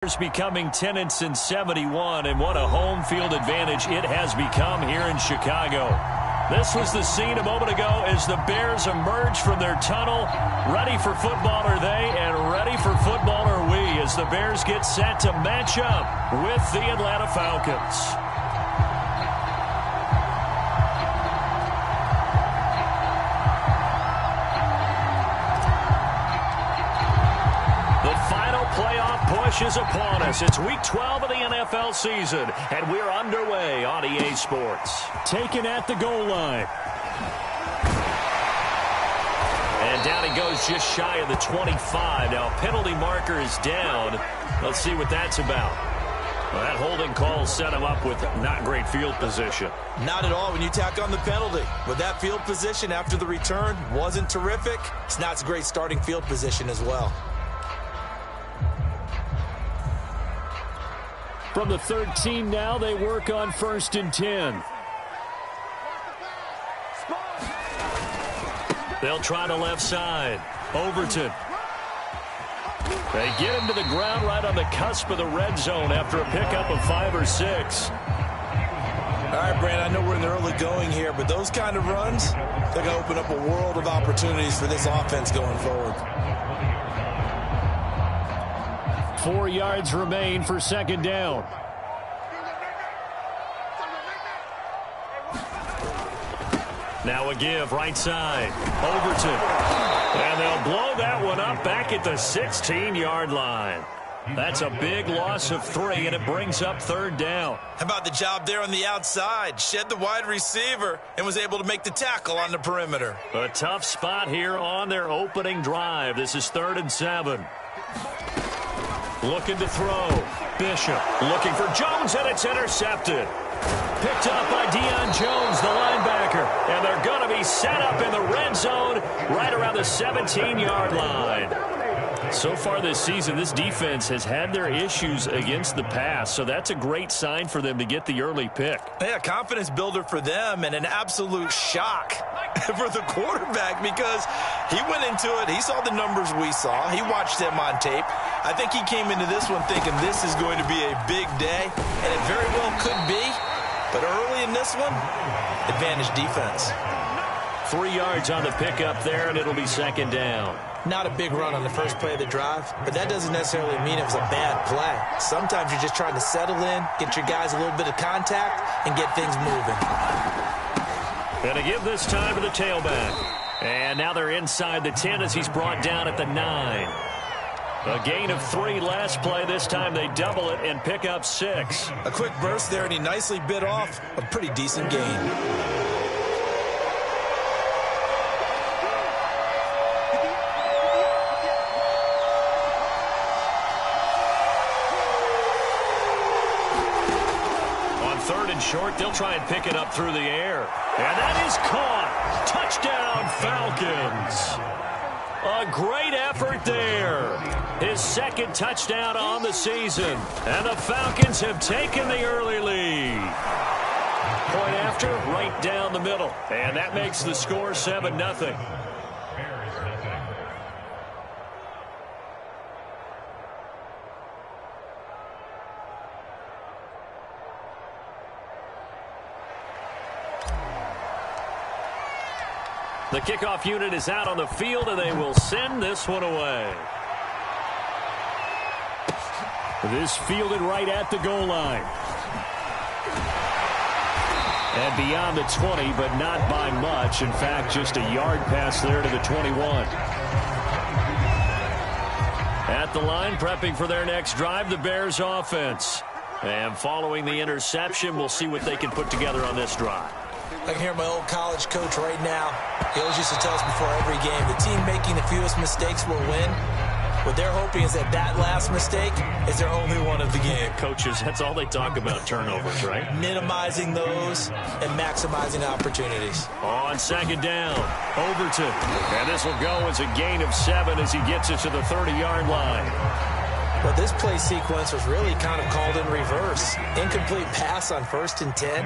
Becoming 10-71, and what a home field advantage it has become here in Chicago. This was the scene a moment ago as the Bears emerge from their tunnel. Ready for football are they, and ready for football are we, as the Bears get set to match up with the Atlanta Falcons. Playoff push is upon us. It's week 12 of the NFL season, and we're underway on EA Sports. Taken at the goal line. And down he goes just shy of the 25. Now, penalty marker is down. Let's see what that's about. Well, that holding call set him up with not great field position. Not at all when you tack on the penalty. With that field position after the return wasn't terrific, it's not a great starting field position as well. From the 13 now, they work on 1st and 10. They'll try the left side. Overton. They get him to the ground right on the cusp of the red zone after a pickup of 5 or 6. All right, Brand, I know we're in the early going here, but those kind of runs, they're going to open up a world of opportunities for this offense going forward. 4 yards remain for 2nd down. Now a give, right side. Overton. And they'll blow that one up back at the 16-yard line. That's a big loss of 3, and it brings up 3rd down. How about the job there on the outside? Shed the wide receiver and was able to make the tackle on the perimeter. A tough spot here on their opening drive. This is 3rd and 7. Looking to throw. Bishop looking for Jones, and it's intercepted. Picked up by Deion Jones, the linebacker. And they're going to be set up in the red zone right around the 17-yard line. So far this season, this defense has had their issues against the pass, so that's a great sign for them to get the early pick. Yeah, confidence builder for them and an absolute shock for the quarterback because he went into it. He saw the numbers we saw. He watched them on tape. I think he came into this one thinking this is going to be a big day, and it very well could be. But early in this one, advantage defense. 3 yards on the pickup there, and it'll be 2nd down. Not a big run on the first play of the drive, but that doesn't necessarily mean it was a bad play. Sometimes you're just trying to settle in, get your guys a little bit of contact, and get things moving. Going to give this time to the tailback. And now they're inside the 10 as he's brought down at the 9. A gain of 3 last play. This time they double it and pick up 6. A quick burst there, and he nicely bit off a pretty decent gain. Short, they'll try and pick it up through the air. And that is caught. Touchdown, Falcons. A great effort there. His 2nd touchdown on the season. And the Falcons have taken the early lead. Point after, right down the middle. And that makes the score 7-0. The kickoff unit is out on the field, and they will send this one away. This fielded right at the goal line. And beyond the 20, but not by much. In fact, just a yard pass there to the 21. At the line, prepping for their next drive, the Bears offense. And following the interception, we'll see what they can put together on this drive. I can hear my old college coach right now. He always used to tell us before every game, the team making the fewest mistakes will win. What they're hoping is that that last mistake is their only one of the game. Coaches, that's all they talk about, turnovers, right? Minimizing those and maximizing opportunities. On 2nd down, Overton. And this will go as a gain of 7 as he gets it to the 30-yard line. But this play sequence was really kind of called in reverse. Incomplete pass on 1st and 10.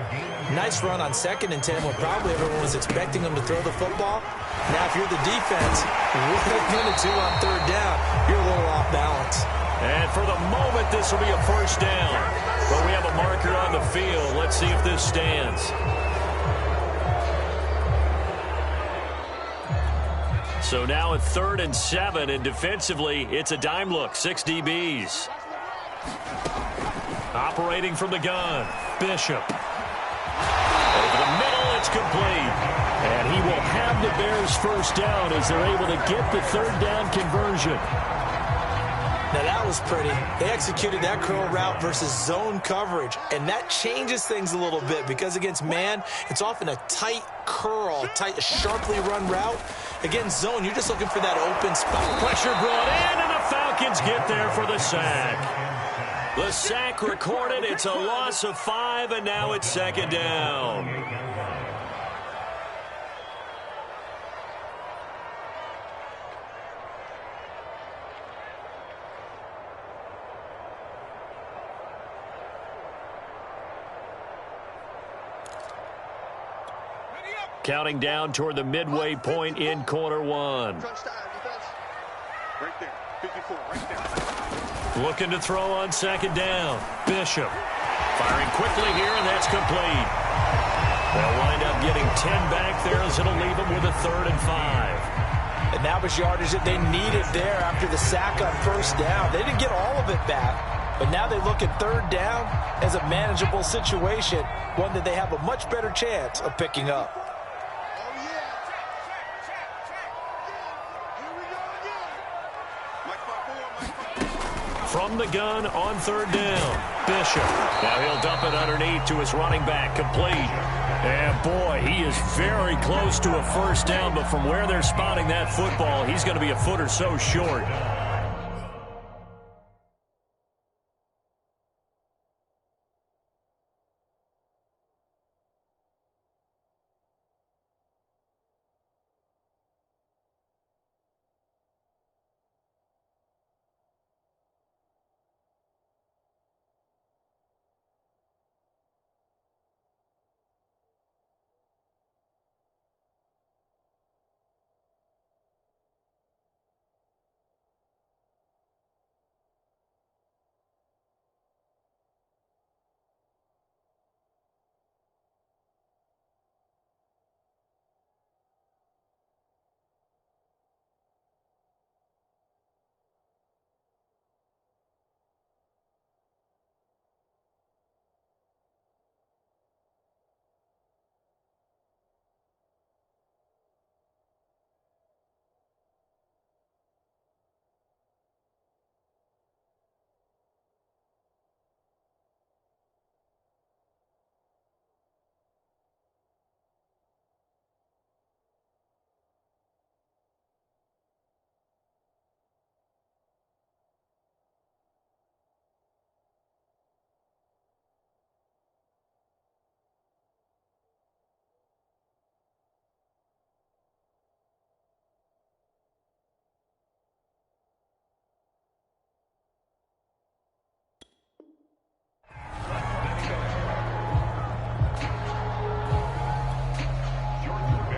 Nice run on 2nd and 10 when probably everyone was expecting them to throw the football. Now, if you're the defense, what are you going to do on 3rd down? You're a little off balance. And for the moment, this will be a first down. But we have a marker on the field. Let's see if this stands. So now at 3rd and 7, and defensively, it's a dime look. 6 DBs. Operating from the gun, Bishop. Over the middle, it's complete. And he will have the Bears first down as they're able to get the 3rd down conversion. Now that was pretty. They executed that curl route versus zone coverage, and that changes things a little bit because against man, it's often a tight curl, tight, sharply run route. Against zone, you're just looking for that open spot. Pressure brought in, and the Falcons get there for the sack. The sack recorded. It's a loss of 5, and now it's 2nd down. Counting down toward the midway point in quarter 1. Right there, 54, right there. Looking to throw on 2nd down. Bishop firing quickly here, and that's complete. They'll wind up getting 10 back there as it'll leave them with a 3rd and 5. And that was yardage that they needed there after the sack on 1st down. They didn't get all of it back, but now they look at 3rd down as a manageable situation, one that they have a much better chance of picking up. From the gun on 3rd down, Bishop. Now he'll dump it underneath to his running back, complete. And boy, he is very close to a first down, but from where they're spotting that football, he's going to be a foot or so short.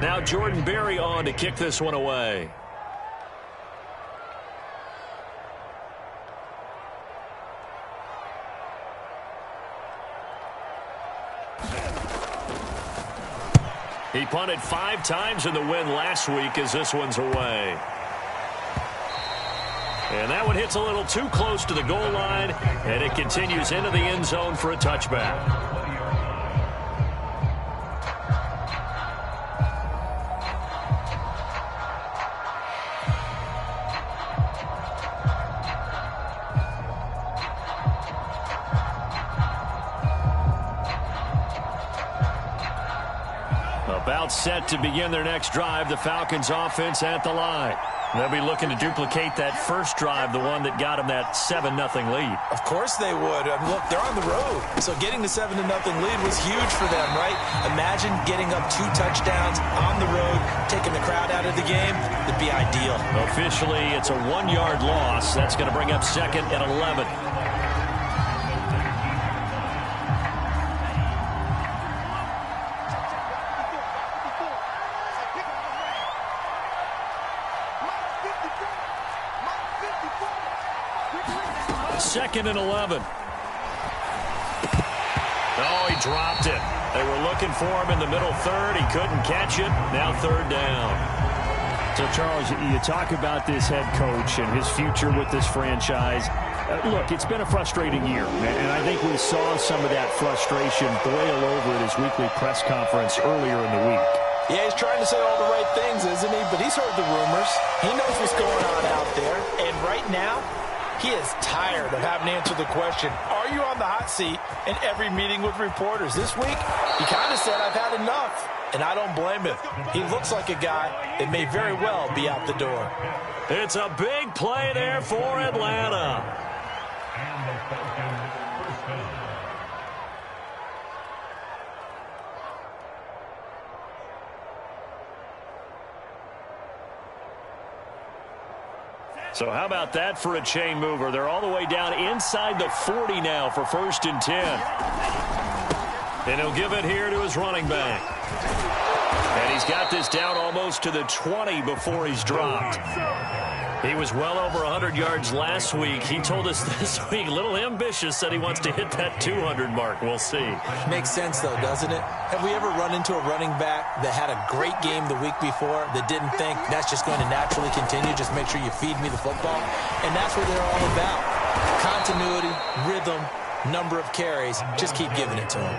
Now Jordan Berry on to kick this one away. He punted 5 times in the win last week as this one's away. And that one hits a little too close to the goal line, and it continues into the end zone for a touchback. About set to begin their next drive, the Falcons offense at the line. They'll be looking to duplicate that first drive, the one that got them that 7-0 lead. Of course they would. I mean, look, they're on the road. So getting the 7-0 lead was huge for them, right? Imagine getting up 2 touchdowns on the road, taking the crowd out of the game. It'd be ideal. Officially, it's a 1-yard loss. That's going to bring up 2nd and 11. 2nd and 11. Oh, he dropped it. They were looking for him in the middle third. He couldn't catch it. Now 3rd down. So, Charles, you talk about this head coach and his future with this franchise. Look, it's been a frustrating year, and I think we saw some of that frustration boil over at his weekly press conference earlier in the week. Yeah, he's trying to say all the right things, isn't he? But he's heard the rumors. He knows what's going on out there. And right now, he is tired of having to answer the question, are you on the hot seat in every meeting with reporters? This week, he kind of said, I've had enough. And I don't blame him. He looks like a guy that may very well be out the door. It's a big play there for Atlanta. So how about that for a chain mover? They're all the way down inside the 40 now for 1st and 10. And he'll give it here to his running back. And he's got this down almost to the 20 before he's dropped. He was well over 100 yards last week. He told us this week, a little ambitious, said he wants to hit that 200 mark. We'll see. Makes sense, though, doesn't it? Have we ever run into a running back that had a great game the week before that didn't think that's just going to naturally continue? Just make sure you feed me the football. And that's what they're all about. Continuity, rhythm, number of carries. Just keep giving it to him.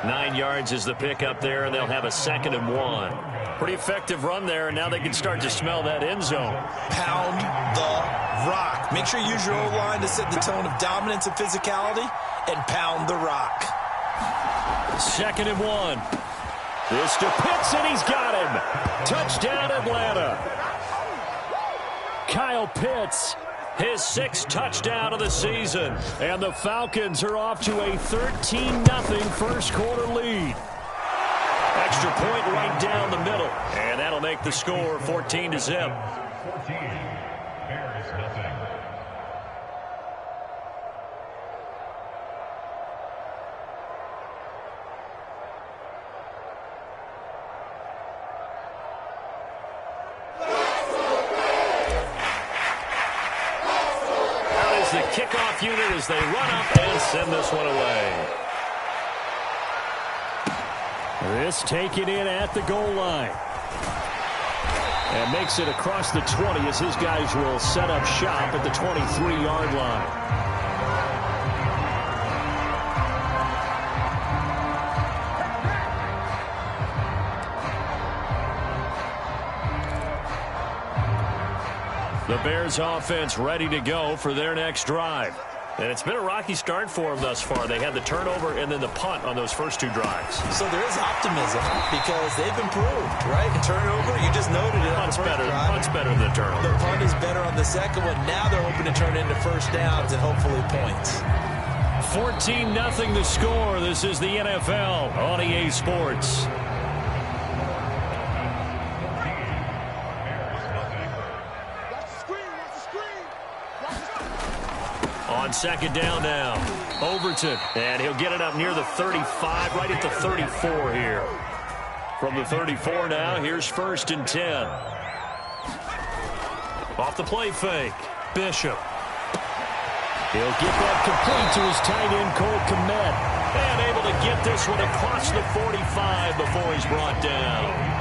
9 yards is the pickup there, and they'll have a 2nd and 1. Pretty effective run there, and now they can start to smell that end zone. Pound the rock. Make sure you use your O-line to set the tone of dominance and physicality, and pound the rock. 2nd and 1. This to Pitts, and he's got him. Touchdown, Atlanta. Kyle Pitts, his 6th touchdown of the season. And the Falcons are off to a 13-0 first quarter lead. Extra point right down the middle. And that'll make the score 14-0. 14. Bears nothing. Out is the kickoff unit as they run up and send this one away. This taken in at the goal line. And makes it across the 20 as his guys will set up shop at the 23-yard line. The Bears offense ready to go for their next drive. And it's been a rocky start for them thus far. They had the turnover and then the punt on those first 2 drives. So there is optimism because they've improved, right? The turnover, you just noted it. Punt's better than the turnover. The punt is better on the second one. Now they're hoping to turn into first downs and hopefully points. 14-0 the score. This is the NFL on EA Sports. On 2nd down now, Overton, and he'll get it up near the 35, right at the 34 here. From the 34 now, here's 1st and 10. Off the play fake, Bishop. He'll get that complete to his tight end, Cole Kmet, and able to get this one across the 45 before he's brought down.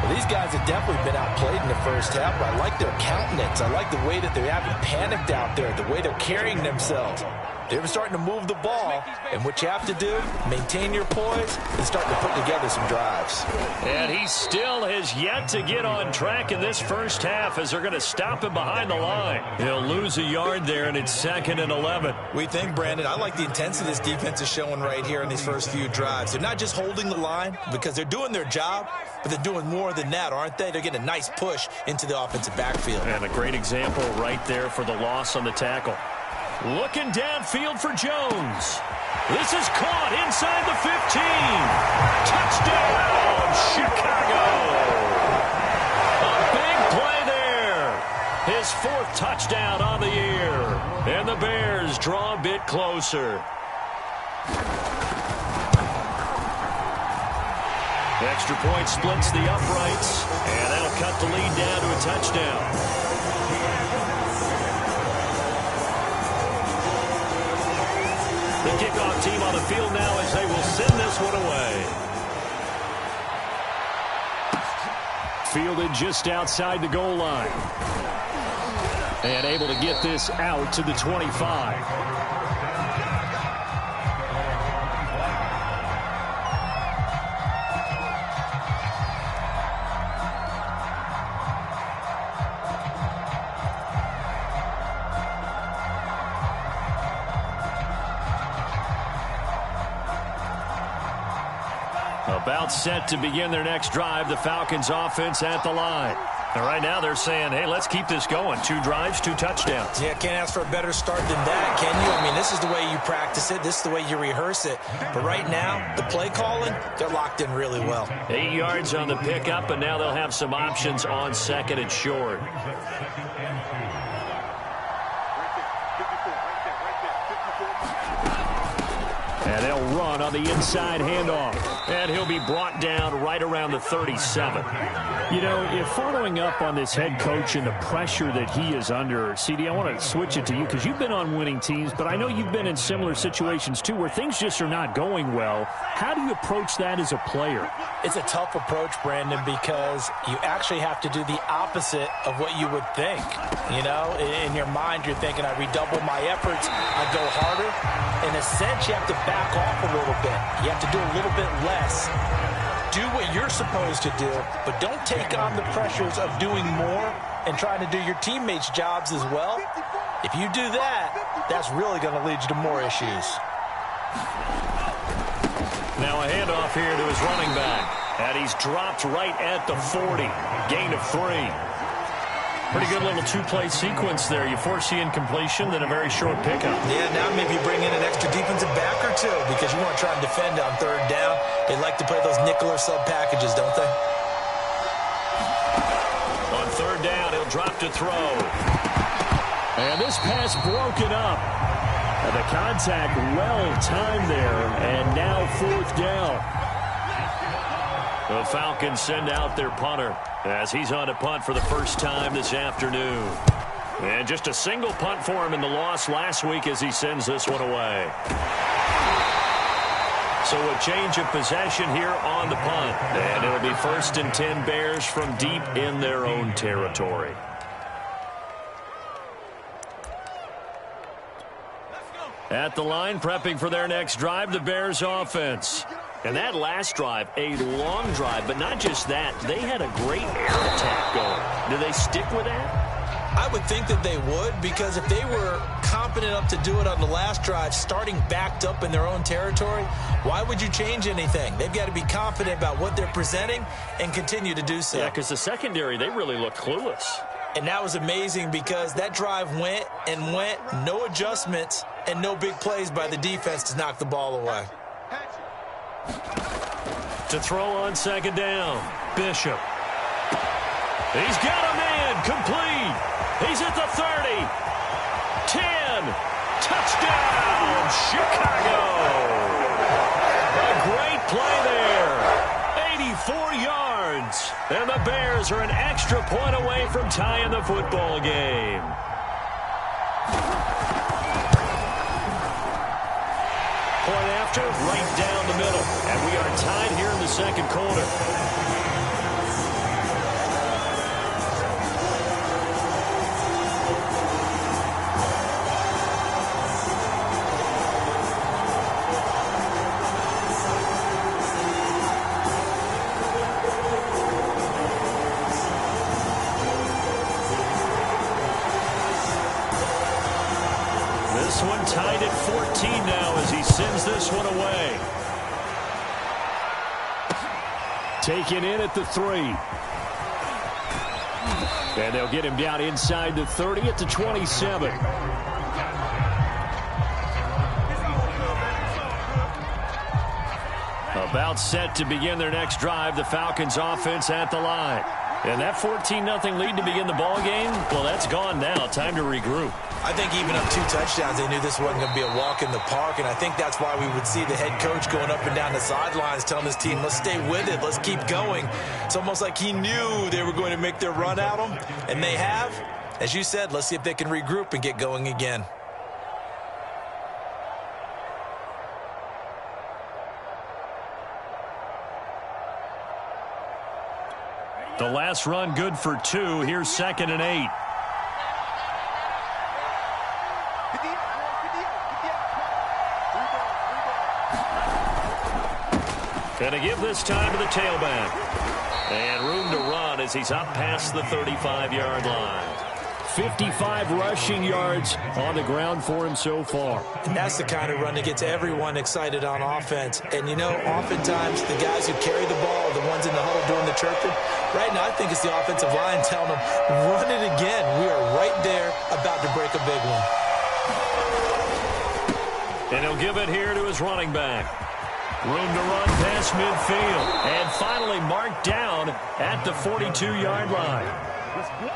Well, these guys have definitely been outplayed in the first half, but I like their countenance. I like the way that they haven't panicked out there, the way they're carrying themselves. They're starting to move the ball, and what you have to do, maintain your poise and start to put together some drives. And he still has yet to get on track in this first half as they're going to stop him behind the line. He'll lose a yard there, and it's 2nd and 11. We think, Brandon, I like the intensity this defense is showing right here in these first few drives. They're not just holding the line because they're doing their job, but they're doing more than that, aren't they? They're getting a nice push into the offensive backfield. And a great example right there for the loss on the tackle. Looking downfield for Jones. This is caught inside the 15. Touchdown, Chicago. A big play there. His 4th touchdown on the year. And the Bears draw a bit closer. Extra point splits the uprights. And that'll cut the lead down to a touchdown. The kickoff team on the field now as they will send this one away. Fielded just outside the goal line. And able to get this out to the 25. About set to begin their next drive, the Falcons offense at the line. And right now they're saying, hey, let's keep this going. 2 drives, 2 touchdowns. Yeah, can't ask for a better start than that, can you? I mean, this is the way you practice it. This is the way you rehearse it. But right now, the play calling, they're locked in really well. 8 yards on the pickup, and now they'll have some options on 2nd and short. And they'll run on the inside handoff. And he'll be brought down right around the 37. You know, if following up on this head coach and the pressure that he is under, CD, I want to switch it to you because you've been on winning teams, but I know you've been in similar situations too where things just are not going well. How do you approach that as a player? It's a tough approach, Brandon, because you actually have to do the opposite of what you would think. You know, in your mind, you're thinking, I redouble my efforts, I go harder. In a sense, you have to back off a little bit. You have to do a little bit less. Do what you're supposed to do, but don't take on the pressures of doing more and trying to do your teammates' jobs as well. If you do that, that's really going to lead you to more issues. Now a handoff here to his running back. And he's dropped right at the 40. Gain of 3. Pretty good little 2-play sequence there. You force the incompletion, then a very short pickup. Yeah, now maybe bring in an extra defensive back or 2 because you want to try and defend on 3rd down. They like to play those nickel or sub packages, don't they? On 3rd down, he'll drop to throw. And this pass broken up. And the contact well timed there. And now 4th down. The Falcons send out their punter as he's on a punt for the first time this afternoon. And just a single punt for him in the loss last week as he sends this one away. So a change of possession here on the punt. And it'll be 1st and 10 Bears from deep in their own territory. At the line, prepping for their next drive, the Bears offense. And that last drive, a long drive, but not just that. They had a great air attack going. Do they stick with that? I would think that they would, because if they were competent enough to do it on the last drive, starting backed up in their own territory, why would you change anything? They've got to be confident about what they're presenting and continue to do so. Yeah, because the secondary, they really looked clueless. And that was amazing because that drive went and went, no adjustments, and no big plays by the defense to knock the ball away. To throw on 2nd down, Bishop. He's got a man, complete. He's at the 30. 10. Touchdown, Chicago. A great play there. 84 yards. And the Bears are an extra point away from tying the football game. Point after, right down the middle. And we are tied here in the 2nd quarter. This one tied at 14 now as he sends this one away. Taken in at the 3. And they'll get him down inside the 30 at the 27. About set to begin their next drive, the Falcons offense at the line. And that 14-0 lead to begin the ball game, well, that's gone now. Time to regroup. I think even up 2 touchdowns, they knew this wasn't going to be a walk in the park, and I think that's why we would see the head coach going up and down the sidelines telling his team, let's stay with it, let's keep going. It's almost like he knew they were going to make their run at him, and they have. As you said, let's see if they can regroup and get going again. The last run good for 2. Here's 2nd and 8. Going to give this time to the tailback. And room to run as he's up past the 35-yard line. 55 rushing yards on the ground for him so far. And that's the kind of run that gets everyone excited on offense. And, you know, oftentimes the guys who carry the ball are the ones in the huddle doing the chirping. Right now, I think it's the offensive line telling them, run it again. We are right there about to break a big one. And he'll give it here to his running back. Room to run past midfield. And finally marked down at the 42-yard line.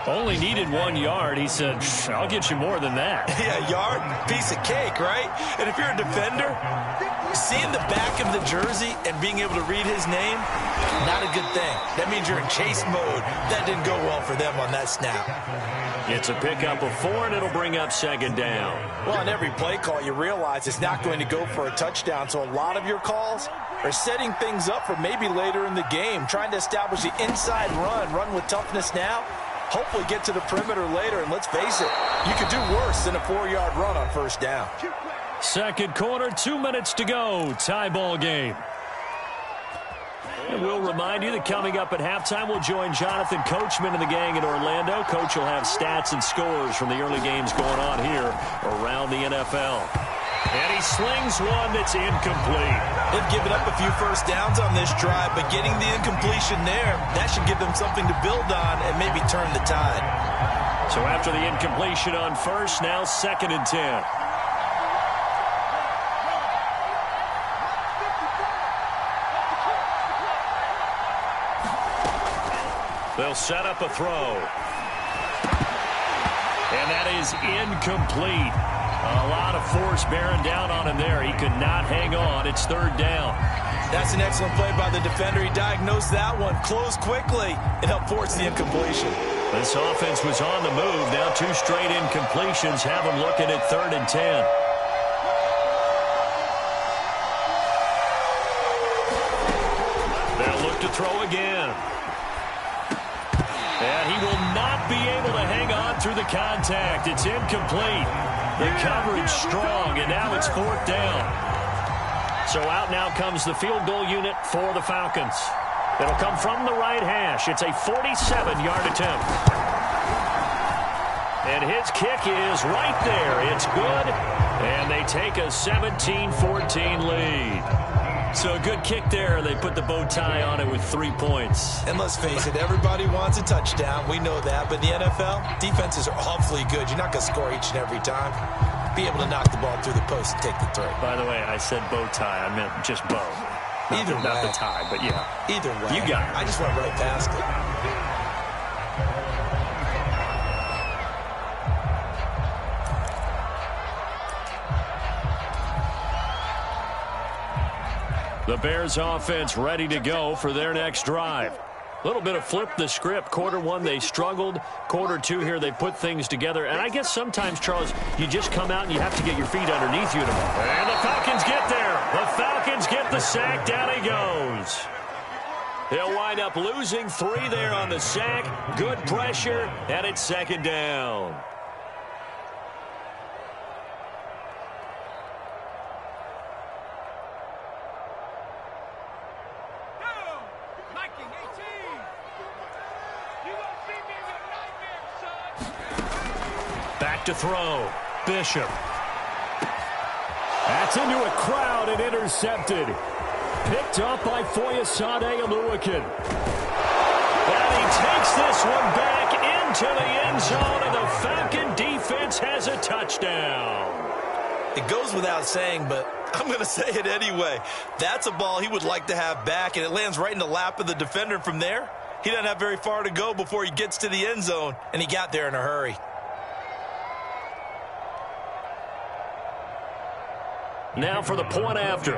Only needed 1 yard. He said, I'll get you more than that. Yeah, yard, piece of cake, right? And if you're a defender, seeing the back of the jersey and being able to read his name, not a good thing. That means you're in chase mode. That didn't go well for them on that snap. It's a pickup of 4, and it'll bring up 2nd down. Well, on every play call, you realize it's not going to go for a touchdown, so a lot of your calls are setting things up for maybe later in the game, trying to establish the inside run with toughness now, hopefully get to the perimeter later, and let's face it, you could do worse than a 4-yard run on 1st down. Second quarter, 2 minutes to go, tie ball game. And we'll remind you that coming up at halftime, we'll join Jonathan Coachman and the gang in Orlando. Coach will have stats and scores from the early games going on here around the NFL. And he slings one that's incomplete. They've given up a few first downs on this drive, but getting the incompletion there, that should give them something to build on and maybe turn the tide. So after the incompletion on 1st, now 2nd and 10. They'll set up a throw. And that is incomplete. A lot of force bearing down on him there. He could not hang on. It's 3rd down. That's an excellent play by the defender. He diagnosed that one, closed quickly, and helped force the incompletion. This offense was on the move. Now 2 straight incompletions have him looking at 3rd and 10. They'll look to throw again. And he will not be able to hang on through the contact. It's incomplete. The coverage strong, and now it's 4th down. So out now comes the field goal unit for the Falcons. It'll come from the right hash. It's a 47-yard attempt. And his kick is right there. It's good, and they take a 17-14 lead. So a good kick there. They put the bow tie on it with 3 points. And let's face it, everybody wants a touchdown. We know that. But in the NFL, defenses are awfully good. You're not going to score each and every time. Be able to knock the ball through the post and take the throw. By the way, I said bow tie. I meant just bow. Either way. Not the tie, but yeah. Either way. You got it. I just went right past it. The Bears offense ready to go for their next drive. A little bit of flip the script. Quarter 1, they struggled. Quarter 2 here, they put things together. And I guess sometimes, Charles, you just come out and you have to get your feet underneath you. And the Falcons get there. The Falcons get the sack. Down he goes. They'll wind up losing 3 there on the sack. Good pressure, and it's 2nd down. Back to throw. Bishop. That's into a crowd and intercepted. Picked up by Foyesade Oluwakin. And he takes this one back into the end zone, and the Falcon defense has a touchdown. It goes without saying, but I'm going to say it anyway. That's a ball he would like to have back, and it lands right in the lap of the defender. From there, he doesn't have very far to go before he gets to the end zone, and he got there in a hurry. Now for the point after.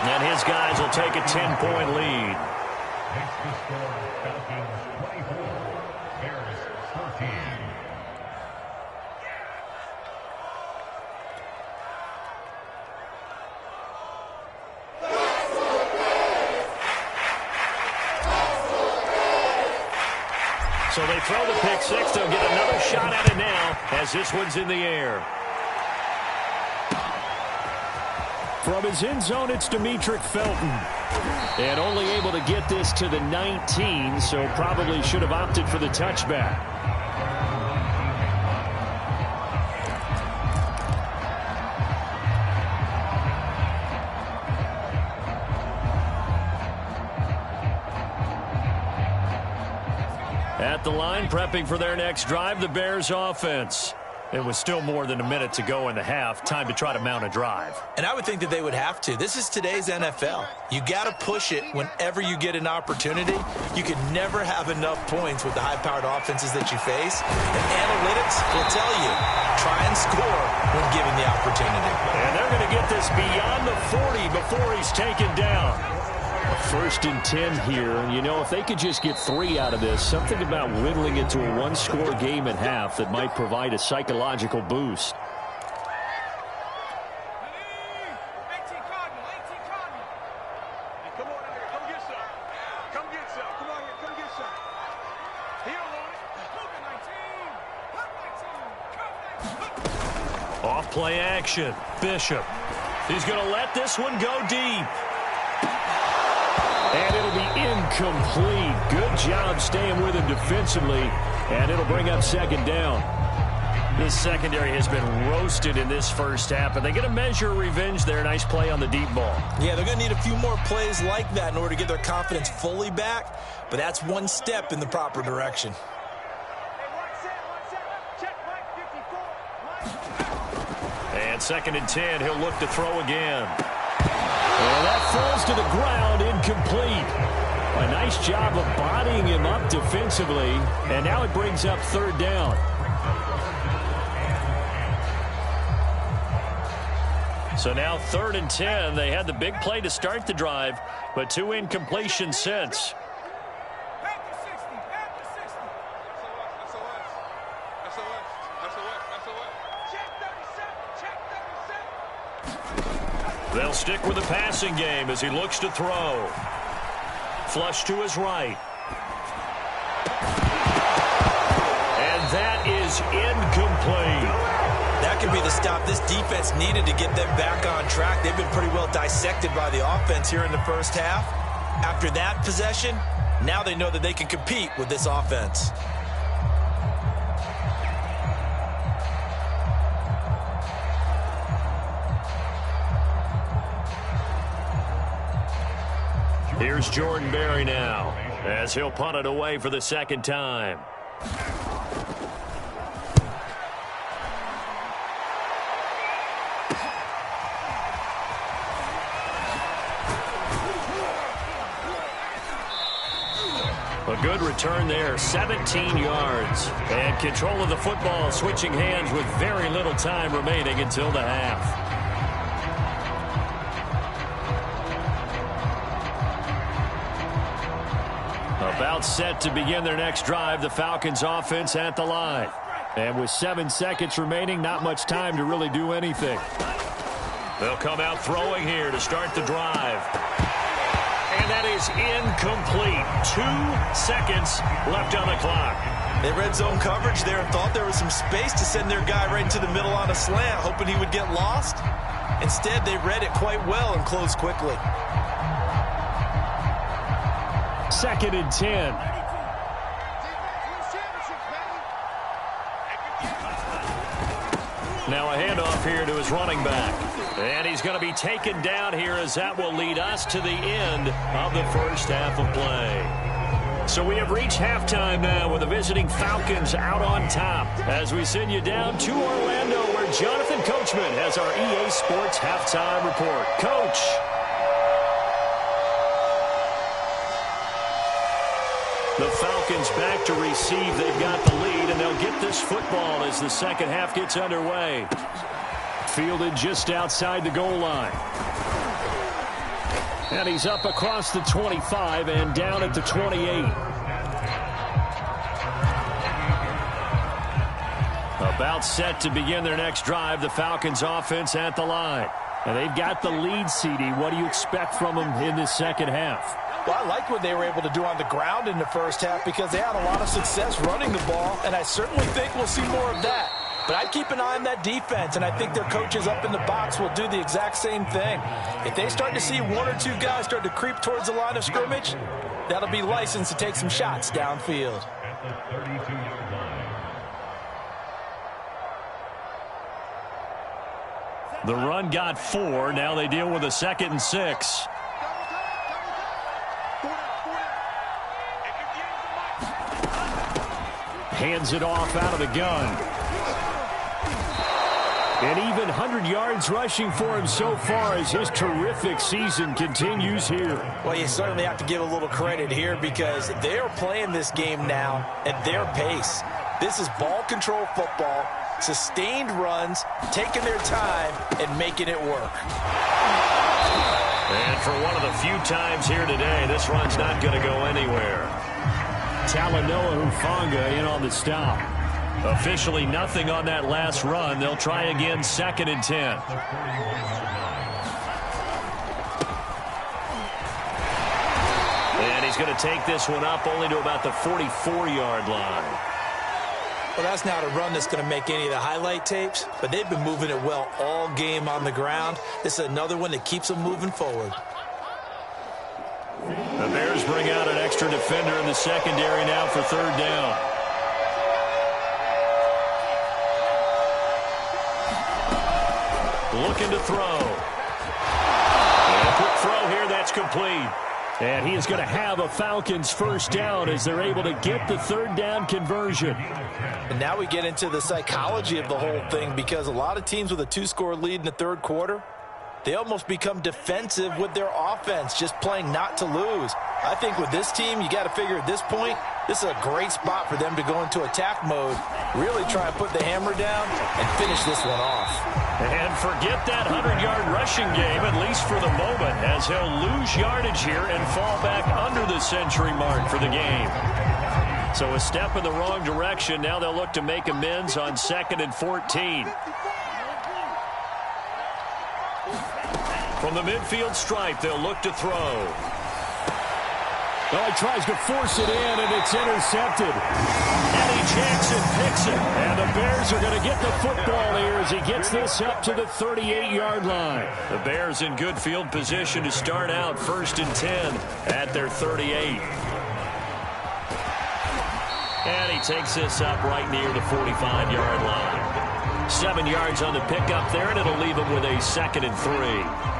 And his guys will take a 10-point lead. So they throw the pick six. They'll get another shot at it now as this one's in the air. From his end zone, it's Demetric Felton. And only able to get this to the 19, so probably should have opted for the touchback. At the line, prepping for their next drive, the Bears offense. It was still more than a minute to go in the half. Time to try to mount a drive. And I would think that they would have to. This is today's NFL. You got to push it whenever you get an opportunity. You can never have enough points with the high-powered offenses that you face. And analytics will tell you, try and score when given the opportunity. And they're going to get this beyond the 40 before he's taken down. First and 10 here. And, you know, if they could just get 3 out of this, something about whittling it to a one-score game at half that might provide a psychological boost. Come on in here. Come get some. Come get some. Come on here. Come get some. He don't want it. Off play action. Bishop. He's going to let this one go deep. And it'll be incomplete. Good job staying with him defensively. And it'll bring up second down. This secondary has been roasted in this first half, but they get a measure of revenge there. Nice play on the deep ball. Yeah, they're going to need a few more plays like that in order to get their confidence fully back. But that's one step in the proper direction. And second and 10, he'll look to throw again. And that falls to the ground, incomplete. A nice job of bodying him up defensively, and now it brings up third down. So now 3rd and 10. They had the big play to start the drive, but 2 incompletions since. They'll stick with the passing game as he looks to throw. Flush to his right. And that is incomplete. That could be the stop this defense needed to get them back on track. They've been pretty well dissected by the offense here in the first half. After that possession, now they know that they can compete with this offense. Here's Jordan Berry now as he'll punt it away for the second time. A good return there, 17 yards. And control of the football, switching hands with very little time remaining until the half. About set to begin their next drive, the Falcons offense at the line. And with 7 seconds remaining, not much time to really do anything. They'll come out throwing here to start the drive. And that is incomplete. 2 seconds left on the clock. They read zone coverage there and thought there was some space to send their guy right into the middle on a slant, hoping he would get lost. Instead, they read it quite well and closed quickly. 2nd and 10. Now a handoff here to his running back. And he's going to be taken down here as that will lead us to the end of the first half of play. So we have reached halftime now with the visiting Falcons out on top as we send you down to Orlando where Jonathan Coachman has our EA Sports halftime report. Coach. The Falcons back to receive. They've got the lead, and they'll get this football as the second half gets underway. Fielded just outside the goal line. And he's up across the 25 and down at the 28. About set to begin their next drive, the Falcons offense at the line. And they've got the lead, CD. What do you expect from them in this second half? Well, I like what they were able to do on the ground in the first half because they had a lot of success running the ball, and I certainly think we'll see more of that. But I'd keep an eye on that defense, and I think their coaches up in the box will do the exact same thing. If they start to see one or two guys start to creep towards the line of scrimmage, that'll be licensed to take some shots downfield. The run got 4. Now they deal with a 2nd and 6. Hands it off out of the gun. And even 100 yards rushing for him so far as his terrific season continues here. Well, you certainly have to give a little credit here because they are playing this game now at their pace. This is ball control football, sustained runs, taking their time, and making it work. And for one of the few times here today, this run's not going to go anywhere. Talanoa Hufanga in on the stop. Officially nothing on that last run. They'll try again, 2nd and 10. And he's going to take this one up only to about the 44-yard line. Well, that's not a run that's going to make any of the highlight tapes, but they've been moving it well all game on the ground. This is another one that keeps them moving forward. The Bears bring out an extra defender in the secondary now for 3rd down. Looking to throw. And a quick throw here, that's complete. And he is going to have a Falcons 1st down as they're able to get the 3rd down conversion. And now we get into the psychology of the whole thing because a lot of teams with a 2-score lead in the 3rd quarter, they almost become defensive with their offense, just playing not to lose. I think with this team, you got to figure at this point, this is a great spot for them to go into attack mode, really try and put the hammer down and finish this one off. And forget that 100-yard rushing game, at least for the moment, as he'll lose yardage here and fall back under the century mark for the game. So a step in the wrong direction. Now they'll look to make amends on 2nd and 14. From the midfield stripe, they'll look to throw. Well, he tries to force it in, and it's intercepted. Eddie Jackson picks it. And the Bears are going to get the football here as he gets this up to the 38-yard line. The Bears in good field position to start out 1st and 10 at their 38. And he takes this up right near the 45-yard line. 7 yards on the pickup there, and it'll leave him with a 2nd and 3.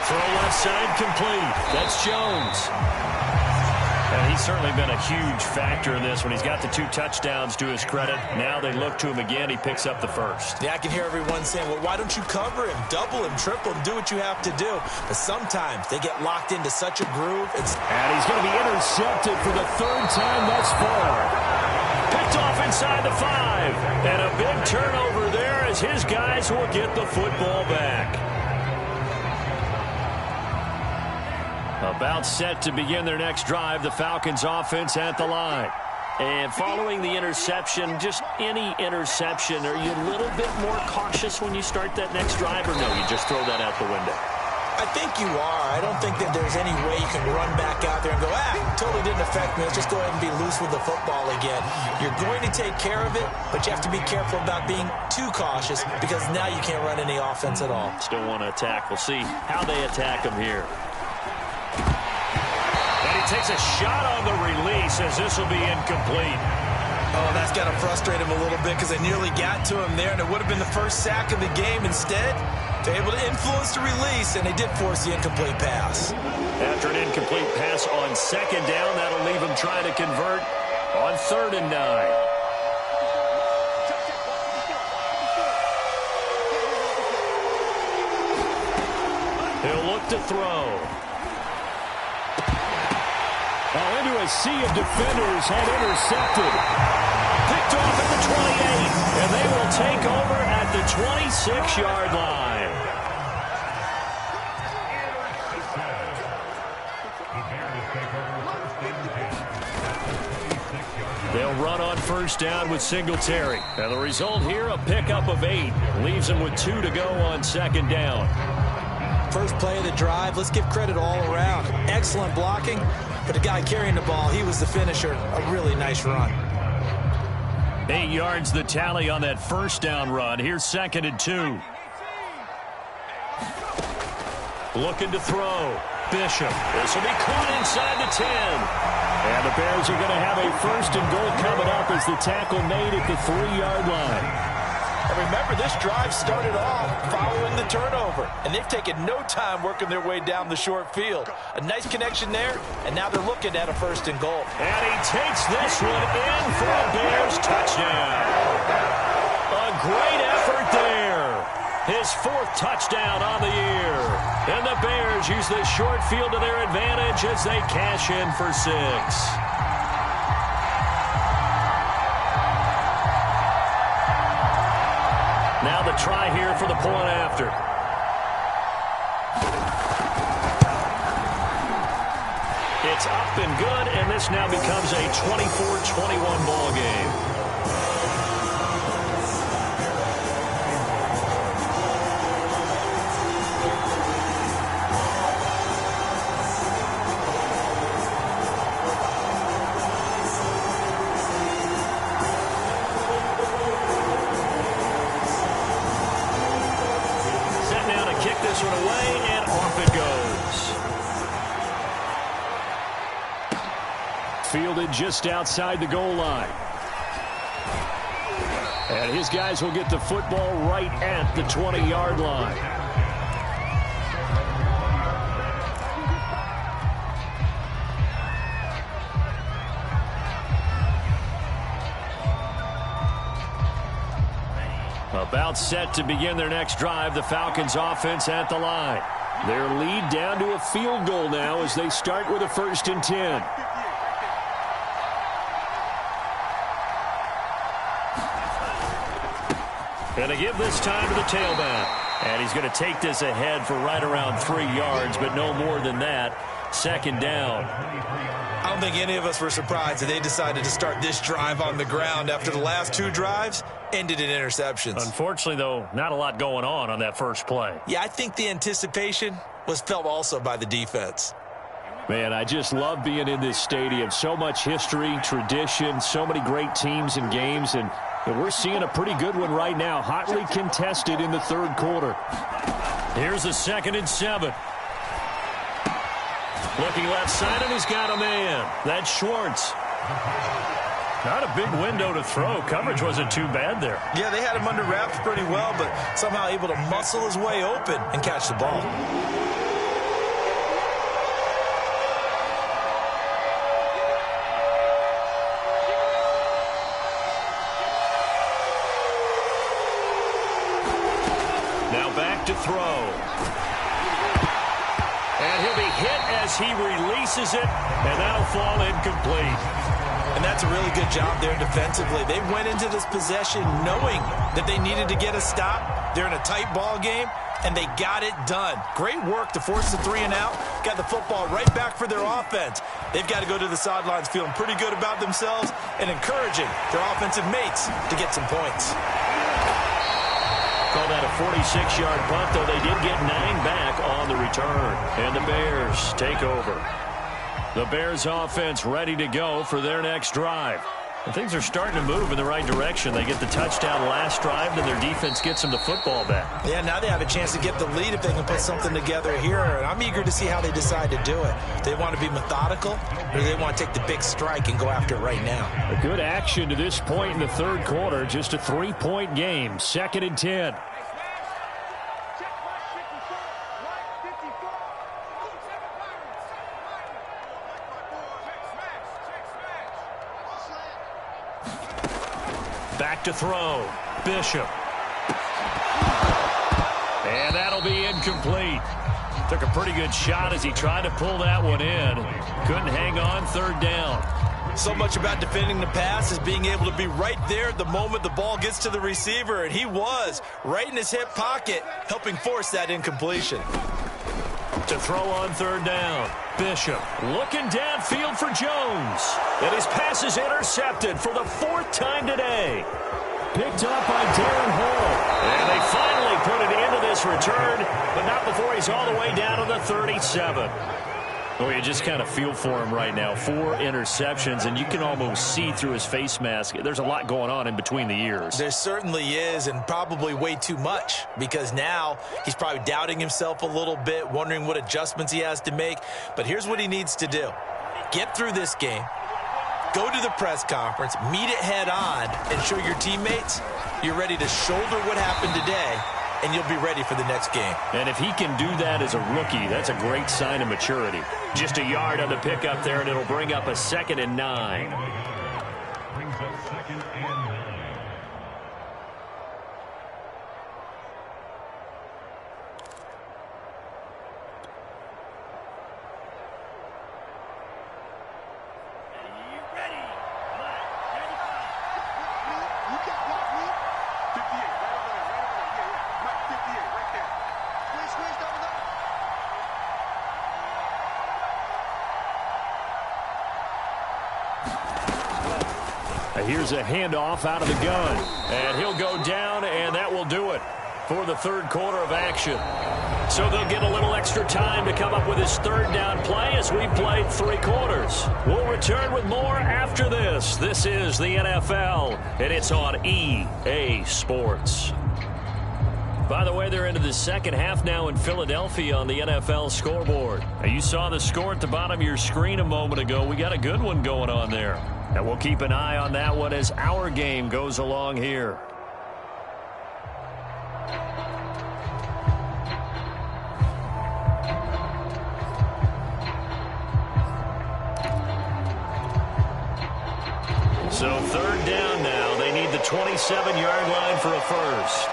Throw left side complete. That's Jones. And he's certainly been a huge factor in this when he's got the 2 touchdowns to his credit. Now they look to him again. He picks up the 1st. Yeah, I can hear everyone saying, well, why don't you cover him, double him, triple him, do what you have to do. But sometimes they get locked into such a groove. And he's going to be intercepted for the 3rd time thus far. Picked off inside the 5. And a big turnover there as his guys will get the football back. About set to begin their next drive, the Falcons offense at the line. And following the interception, just any interception, are you a little bit more cautious when you start that next drive, or no, you just throw that out the window? I think you are. I don't think that there's any way you can run back out there and go, totally didn't affect me. Let's just go ahead and be loose with the football again. You're going to take care of it, but you have to be careful about being too cautious because now you can't run any offense at all. Still want to attack. We'll see how they attack him here. And he takes a shot on the release as this will be incomplete. Oh, that's got to frustrate him a little bit because they nearly got to him there, and it would have been the first sack of the game. Instead, they're able to influence the release, and they did force the incomplete pass. After an incomplete pass on 2nd down, that'll leave him trying to convert on 3rd and 9. He'll look to throw. Well, into a sea of defenders and intercepted. Picked off at the 28, and they will take over at the 26-yard line. They'll run on first down with Singletary. And the result here, a pickup of 8. Leaves them with 2 to go on second down. First play of the drive, let's give credit all around. Excellent blocking, but the guy carrying the ball, he was the finisher. A really nice run. 8 yards the tally on that first down run. Here's second and 2. Looking to throw. Bishop. This will be caught inside the 10. And the Bears are going to have a first and goal coming up as the tackle made at the 3-yard line. And remember, this drive started off following the turnover, and they've taken no time working their way down the short field. A nice connection there, and now they're looking at a first and goal. And he takes this one in for a Bears touchdown. A great effort there. His 4th touchdown on the year. And the Bears use the short field to their advantage as they cash in for 6. Now the try here for the point after. It's up and good, and this now becomes a 24-21 ball game. Fielded just outside the goal line. And his guys will get the football right at the 20-yard line. About set to begin their next drive, the Falcons offense at the line. Their lead down to a field goal now as they start with a 1st and 10. Going to give this time to the tailback. And he's going to take this ahead for right around 3 yards, but no more than that. Second down. I don't think any of us were surprised that they decided to start this drive on the ground after the last 2 drives ended in interceptions. Unfortunately, though, not a lot going on that first play. Yeah, I think the anticipation was felt also by the defense. Man, I just love being in this stadium. So much history, tradition, so many great teams and games, and we're seeing a pretty good one right now, hotly contested in the 3rd quarter. Here's a 2nd and 7. Looking left side, and he's got a man. That's Schwartz. Not a big window to throw. Coverage wasn't too bad there. Yeah, they had him under wraps pretty well, but somehow able to muscle his way open and catch the ball. To throw. And he'll be hit as he releases it, and that'll fall incomplete. And that's a really good job there defensively. They went into this possession knowing that they needed to get a stop. They're in a tight ball game, and they got it done. Great work to force the 3 and out. Got the football right back for their offense. They've got to go to the sidelines feeling pretty good about themselves and encouraging their offensive mates to get some points. Call that a 46-yard punt, though they did get 9 back on the return. And the Bears take over. The Bears offense ready to go for their next drive. And things are starting to move in the right direction. They get the touchdown last drive, and their defense gets them the football back. Yeah, now they have a chance to get the lead if they can put something together here. And I'm eager to see how they decide to do it. Do they want to be methodical, or do they want to take the big strike and go after it right now? A good action to this point in the 3rd quarter. Just a 3-point game. 2nd and 10. Back to throw. Bishop. And that'll be incomplete. Took a pretty good shot as he tried to pull that one in. Couldn't hang on. 3rd down. So much about defending the pass is being able to be right there at the moment the ball gets to the receiver, and he was right in his hip pocket, helping force that incompletion. To throw on third down. Bishop looking downfield for Jones. And his pass is intercepted for the fourth time today. Picked up by Darren Hall. And they finally put an end to this return, but not before he's all the way down to the 37. Oh, you just kind of feel for him right now. 4 interceptions, and you can almost see through his face mask. There's a lot going on in between the ears. There certainly is, and probably way too much, because now he's probably doubting himself a little bit, wondering what adjustments he has to make. But here's what he needs to do. Get through this game, go to the press conference, meet it head on, and show your teammates you're ready to shoulder what happened today, and you'll be ready for the next game. And if he can do that as a rookie, that's a great sign of maturity. Just a yard on the pickup there, and it'll bring up a 2nd and 9. Brings up 2nd and 9. Here's a handoff out of the gun. And he'll go down, and that will do it for the third quarter of action. So they'll get a little extra time to come up with his third down play as we played 3 quarters. We'll return with more after this. This is the NFL, and it's on EA Sports. By the way, they're into the second half now in Philadelphia on the NFL scoreboard. Now, you saw the score at the bottom of your screen a moment ago. We got a good one going on there. And we'll keep an eye on that one as our game goes along here. So third down now. They need the 27-yard line for a first.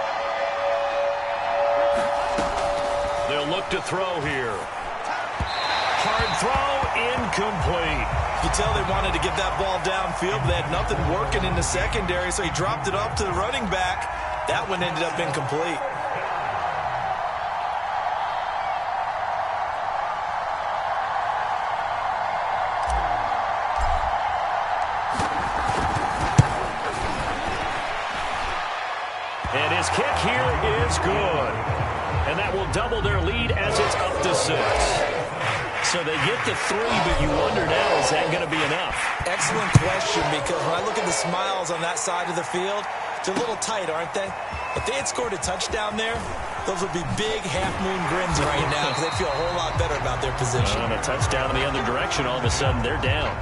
They'll look to throw here. Hard throw, incomplete. You can tell they wanted to get that ball downfield, but they had nothing working in the secondary, so he dropped it off to the running back. That one ended up incomplete. And his kick here is good. And that will double their lead as it's up to 6. So they get to 3, but you wonder now, is that going to be enough? Excellent question, because when I look at the smiles on that side of the field, they're a little tight, aren't they? If they had scored a touchdown there, those would be big half-moon grins right now, because they feel a whole lot better about their position. On a touchdown in the other direction, all of a sudden they're down.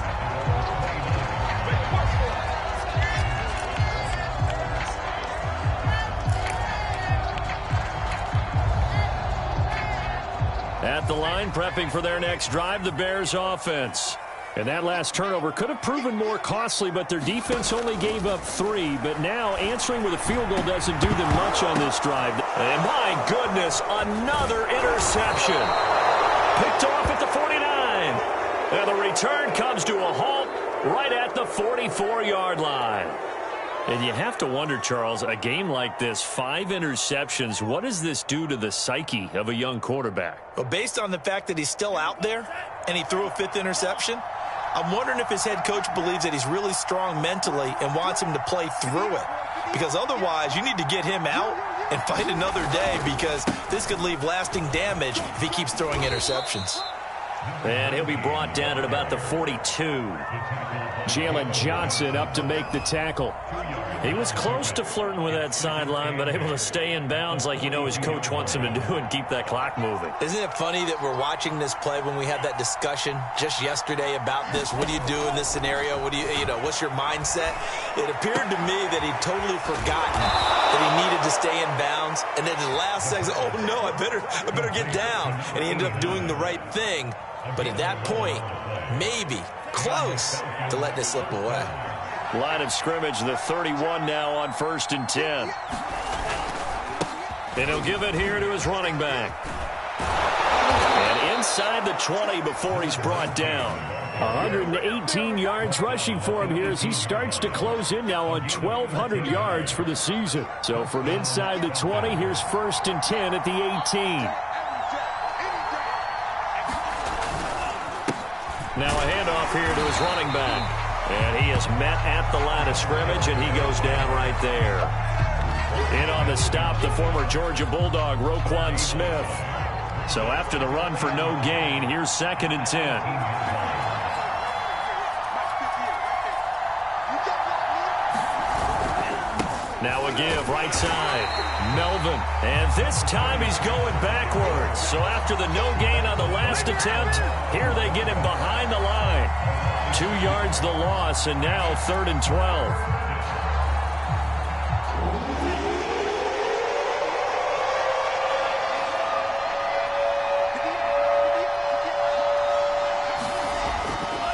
At the line, prepping for their next drive, the Bears offense. And that last turnover could have proven more costly, but their defense only gave up 3. But now answering with a field goal doesn't do them much on this drive. And my goodness, another interception. Picked off at the 49. And the return comes to a halt right at the 44-yard line. And you have to wonder, Charles, a game like this, 5 interceptions, what does this do to the psyche of a young quarterback? Well, based on the fact that he's still out there and he threw a 5th interception, I'm wondering if his head coach believes that he's really strong mentally and wants him to play through it. Because otherwise, you need to get him out and fight another day, because this could leave lasting damage if he keeps throwing interceptions. And he'll be brought down at about the 42. Jalen Johnson up to make the tackle. He was close to flirting with that sideline, but able to stay in bounds like you know his coach wants him to do and keep that clock moving. Isn't it funny that we're watching this play when we had that discussion just yesterday about this? What do you do in this scenario? What do you know, what's your mindset? It appeared to me that he'd totally forgotten that he needed to stay in bounds. And then the last second, oh no, I better get down. And he ended up doing the right thing. But at that point, maybe close to letting it slip away. Line of scrimmage, the 31 now on 1st and 10. And he'll give it here to his running back. And inside the 20 before he's brought down. 118 yards rushing for him here as he starts to close in now on 1,200 yards for the season. So from inside the 20, here's 1st and 10 at the 18. Now a handoff here to his running back. And he is met at the line of scrimmage, and he goes down right there. In on the stop, the former Georgia Bulldog, Roquan Smith. So after the run for no gain, here's 2nd and 10. Now a give, right side. Melvin. And this time he's going backwards. So after the no gain on the last attempt, here they get him behind the line. 2 yards the loss, and now 3rd and 12.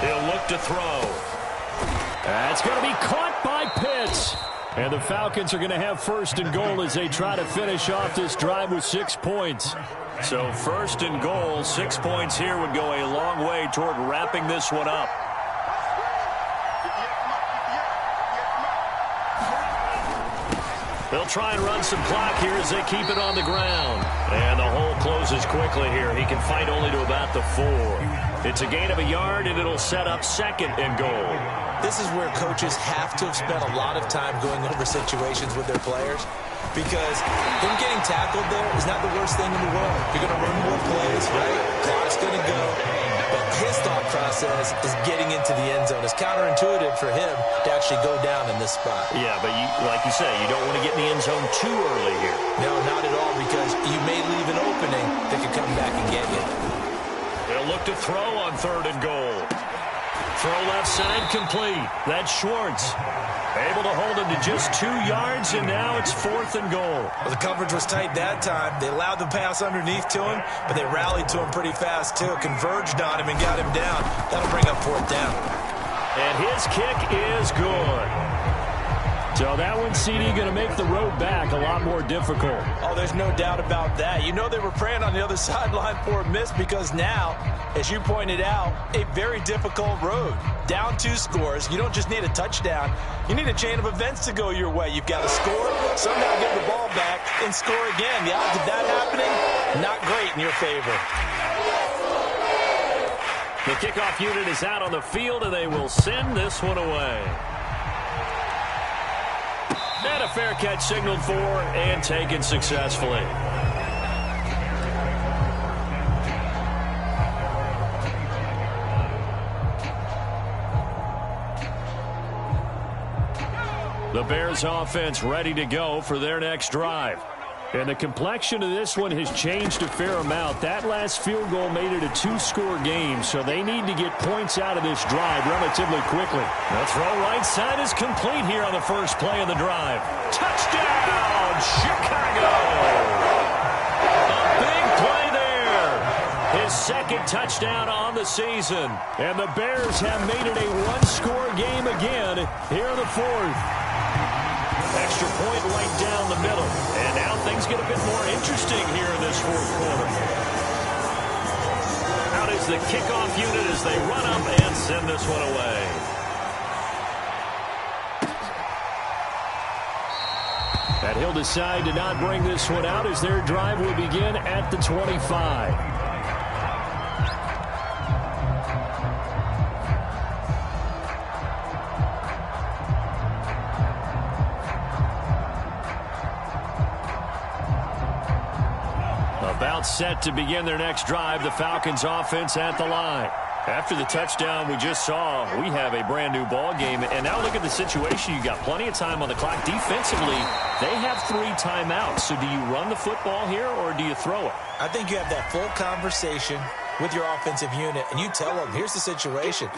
He'll look to throw. That's going to be caught by Pitts. And the Falcons are going to have 1st and goal as they try to finish off this drive with 6 points. So 1st and goal, 6 points here would go a long way toward wrapping this one up. They'll try and run some clock here as they keep it on the ground. And the hole closes quickly here. He can fight only to about the 4. It's a gain of a yard, and it'll set up 2nd and goal. This is where coaches have to have spent a lot of time going over situations with their players, because him getting tackled there is not the worst thing in the world. You're going to run more plays, right? Clock's going to go. But his thought process is getting into the end zone. It's counterintuitive for him to actually go down in this spot. Yeah, but like you say, you don't want to get in the end zone too early here. No, not at all, because you may leave an opening that could come back and get you. They'll look to throw on 3rd and goal. Throw left side complete. That's Schwartz. Able to hold him to just 2 yards, and now it's 4th and goal. Well, the coverage was tight that time. They allowed the pass underneath to him, but they rallied to him pretty fast, too. Converged on him and got him down. That'll bring up 4th down. And his kick is good. So that one, CD, going to make the road back a lot more difficult. Oh, there's no doubt about that. You know they were praying on the other sideline for a miss, because now, as you pointed out, a very difficult road. Down 2 scores. You don't just need a touchdown. You need a chain of events to go your way. You've got to score, somehow get the ball back, and score again. The odds of that happening, not great in your favor. The kickoff unit is out on the field, and they will send this one away. And a fair catch signaled for and taken successfully. The Bears offense ready to go for their next drive. And the complexion of this one has changed a fair amount. That last field goal made it a 2-score game, so they need to get points out of this drive relatively quickly. The throw right side is complete here on the first play of the drive. Touchdown, Chicago! A big play there. His 2nd touchdown on the season. And the Bears have made it a 1-score game again here in the 4th. Extra point right down the middle. And now things get a bit more interesting here in this 4th quarter. Out is the kickoff unit as they run up and send this one away. And he'll decide to not bring this one out as their drive will begin at the 25. About set to begin their next drive, the Falcons offense at the line. After the touchdown we just saw, we have a brand new ball game. And now look at the situation. You got plenty of time on the clock. Defensively, they have 3 timeouts. So do you run the football here or do you throw it? I think you have that full conversation with your offensive unit, and you tell them, here's the situation.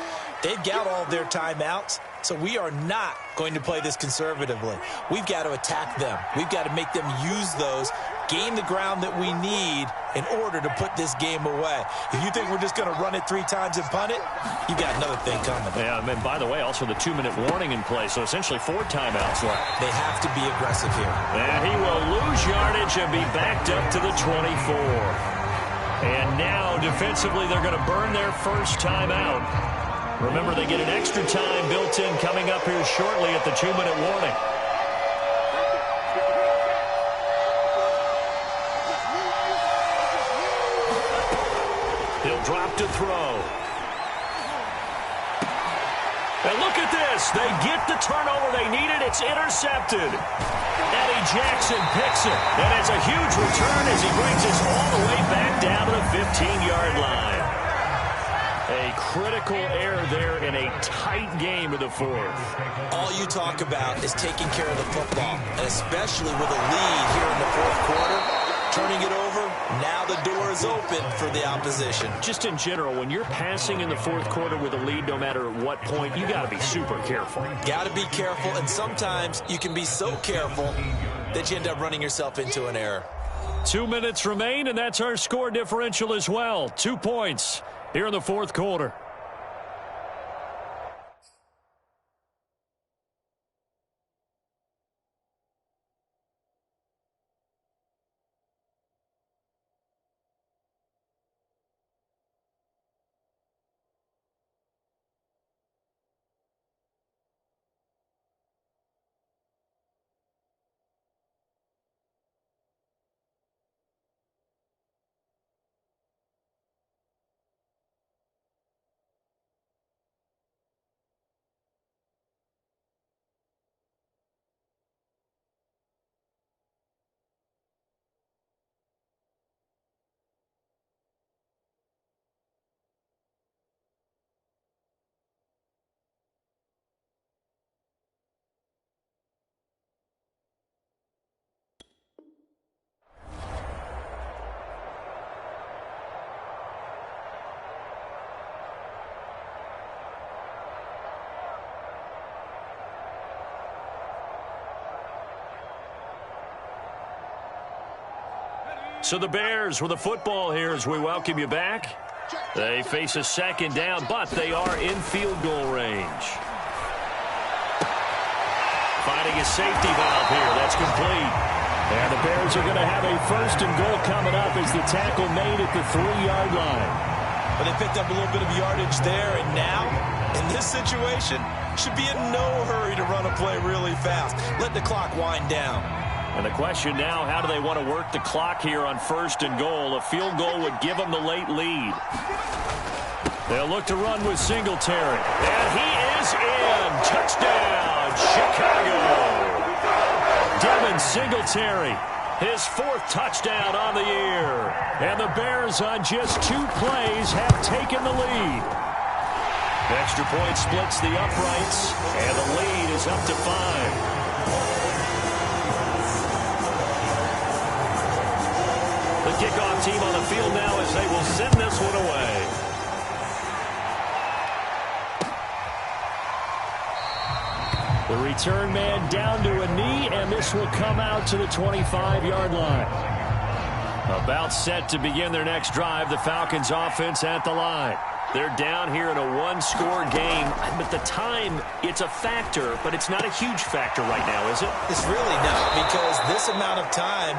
They've got all of their timeouts, so we are not going to play this conservatively. We've got to attack them. We've got to make them use those, gain the ground that we need in order to put this game away. If you think we're just going to run it 3 times and punt it, you got another thing coming. Yeah, and by the way, also the 2-minute warning in play, so essentially 4 timeouts left. They have to be aggressive here. And he will lose yardage and be backed up to the 24. And now, defensively, they're going to burn their first timeout. Remember, they get an extra time built in coming up here shortly at the 2-minute warning. He'll drop to throw. And look at this. They get the turnover they needed. It's intercepted. Eddie Jackson picks it. And it's a huge return as he brings us all the way back down to the 15-yard line. A critical error there in a tight game of the fourth. All you talk about is taking care of the football, and especially with a lead here in the fourth quarter. Turning it over, now the door is open for the opposition. Just in general, when you're passing in the fourth quarter with a lead, no matter at what point, you got to be super careful. Got to be careful, and sometimes you can be so careful that you end up running yourself into an error. 2 minutes remain, and that's our score differential as well. 2 points here in the fourth quarter. So the Bears with the football here as we welcome you back. They face a second down, but they are in field goal range. Finding a safety valve here. That's complete. And the Bears are going to have a first and goal coming up as the tackle made at the 3-yard line. But they picked up a little bit of yardage there, and now, in this situation, should be in no hurry to run a play really fast. Let the clock wind down. And the question now, how do they want to work the clock here on first and goal? A field goal would give them the late lead. They'll look to run with Singletary. And he is in. Touchdown, Chicago. Devin Singletary, his 4th touchdown on the year. And the Bears on just 2 plays have taken the lead. Extra point splits the uprights, and the lead is up to 5. The kickoff team on the field now as they will send this one away. The return man down to a knee, and this will come out to the 25-yard line. About set to begin their next drive, the Falcons offense at the line. They're down here in a 1-score game, but the time, it's a factor, but it's not a huge factor right now, is it? It's really not, because this amount of time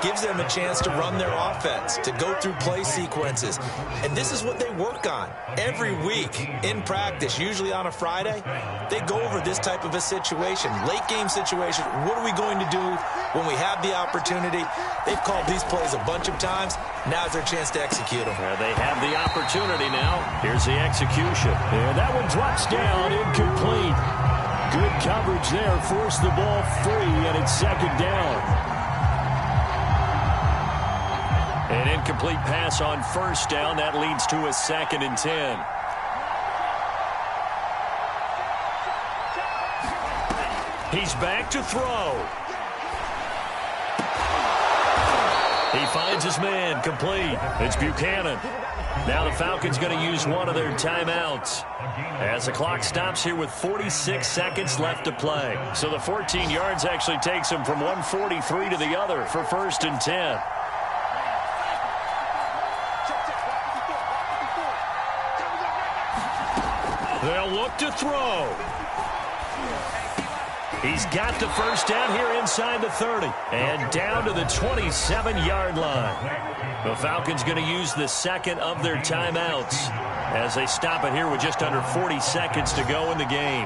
gives them a chance to run their offense, to go through play sequences. And this is what they work on every week in practice, usually on a Friday. They go over this type of a situation, late game situation. What are we going to do when we have the opportunity? They've called these plays a bunch of times. Now's their chance to execute them. They have the opportunity now. Here's the execution. And that one drops down, incomplete. Good coverage there, forced the ball free, and it's second down. An incomplete pass on first down. That leads to a 2nd and 10. He's back to throw. He finds his man, complete. It's Buchanan. Now the Falcons going to use one of their timeouts as the clock stops here with 46 seconds left to play. So the 14 yards actually takes them from 143 to the other for 1st and 10. They'll look to throw. He's got the first down here inside the 30 and down to the 27-yard line. The Falcons going to use the 2nd of their timeouts as they stop it here with just under 40 seconds to go in the game.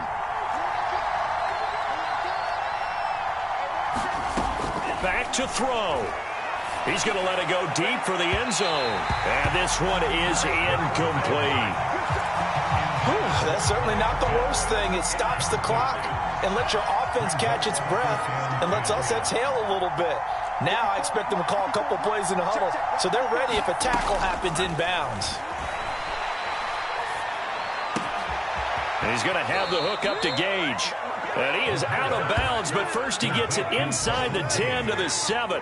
Back to throw. He's going to let it go deep for the end zone. And this one is incomplete. That Well, certainly not the worst thing. It stops the clock and lets your offense catch its breath and lets us exhale a little bit. Now I expect them to call a couple plays in the huddle, so they're ready if a tackle happens inbounds. And he's going to have the hook up to Gage. And he is out of bounds, but first he gets it inside the 10 to the 7.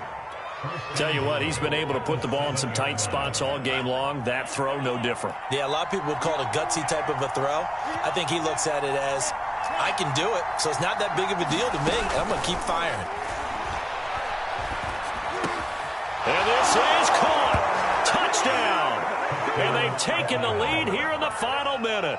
Tell you what, he's been able to put the ball in some tight spots all game long. That throw, no different. Yeah, a lot of people would call it a gutsy type of a throw. I think he looks at it as, I can do it, so it's not that big of a deal to me, and I'm going to keep firing. And this is caught. Touchdown. And they've taken the lead here in the final minute.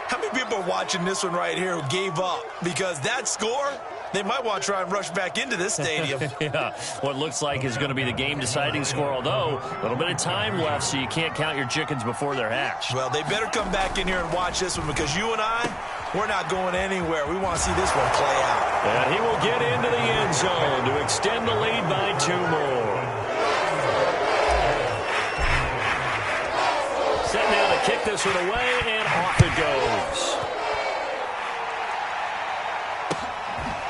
How many people are watching this one right here who gave up? Because that score, they might want to try and rush back into this stadium. Yeah, what looks like is going to be the game-deciding score, although a little bit of time left, so you can't count your chickens before they're hatched. Well, they better come back in here and watch this one, because you and I, we're not going anywhere. We want to see this one play out. And he will get into the end zone to extend the lead by 2 more. Set now to kick this one away, and off it goes.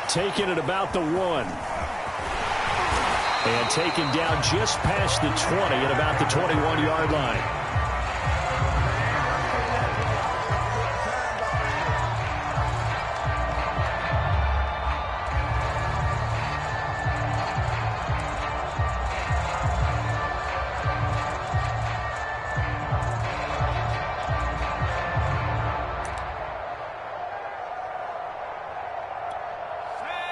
Taken at about the 1. And taken down just past the 20 at about the 21-yard line.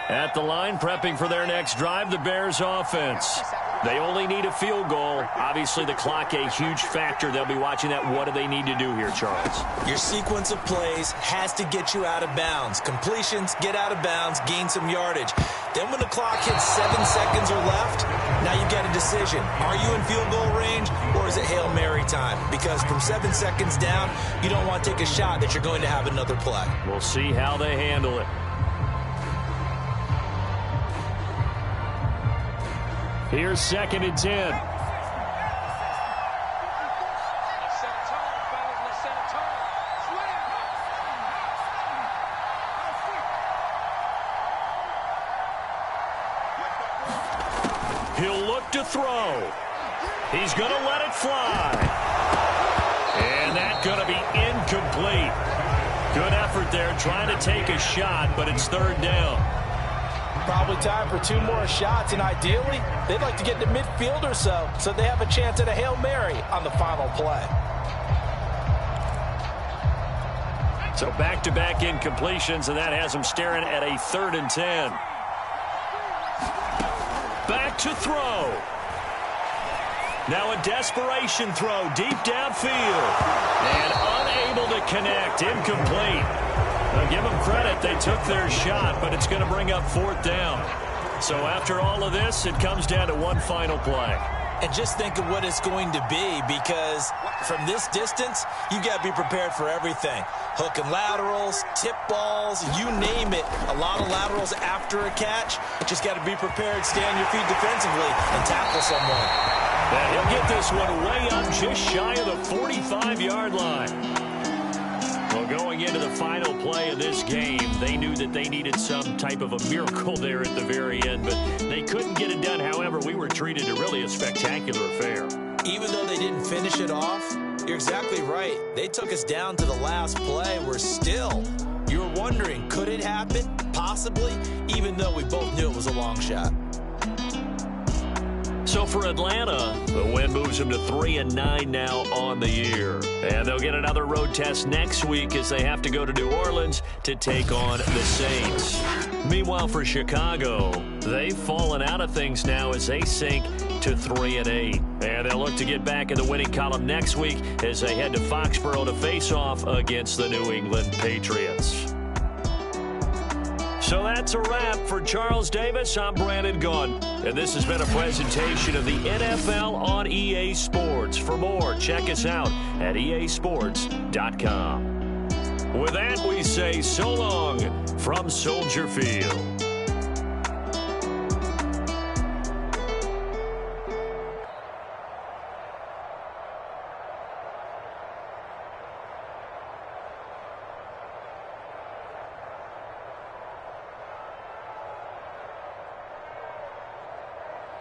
At the line, prepping for their next drive, the Bears offense. They only need a field goal. Obviously, the clock a huge factor. They'll be watching that. What do they need to do here, Charles? Your sequence of plays has to get you out of bounds. Completions, get out of bounds, gain some yardage. Then when the clock hits 7 seconds or left, now you get a decision. Are you in field goal range, or is it Hail Mary time? Because from 7 seconds down, you don't want to take a shot that you're going to have another play. We'll see how they handle it. Here's 2nd and 10. He'll look to throw. He's going to let it fly. And that's going to be incomplete. Good effort there trying to take a shot, but it's 3rd down. Probably time for 2 more shots, and ideally, they'd like to get to midfield or so they have a chance at a Hail Mary on the final play. So back-to-back incompletions, and that has them staring at a 3rd and 10. Back to throw. Now a desperation throw deep downfield. And unable to connect, incomplete. Now give them credit, they took their shot, but it's going to bring up 4th down. So after all of this, it comes down to one final play. And just think of what it's going to be, because from this distance, you got to be prepared for everything. Hook and laterals, tip balls, you name it. A lot of laterals after a catch. Just got to be prepared, stay on your feet defensively, and tackle someone. And he'll get this one way up just shy of the 45-yard line. Well, going into the final play of this game, they knew that they needed some type of a miracle there at the very end, but they couldn't get it done. However, we were treated to really a spectacular affair. Even though they didn't finish it off, you're exactly right. They took us down to the last play. We're still, you were wondering, could it happen? Possibly, even though we both knew it was a long shot. So for Atlanta, the win moves them to 3-9 now on the year. And they'll get another road test next week as they have to go to New Orleans to take on the Saints. Meanwhile, for Chicago, they've fallen out of things now as they sink to 3-8. And they'll look to get back in the winning column next week as they head to Foxborough to face off against the New England Patriots. So that's a wrap. For Charles Davis, I'm Brandon Gaudin. And this has been a presentation of the NFL on EA Sports. For more, check us out at easports.com. With that, we say so long from Soldier Field.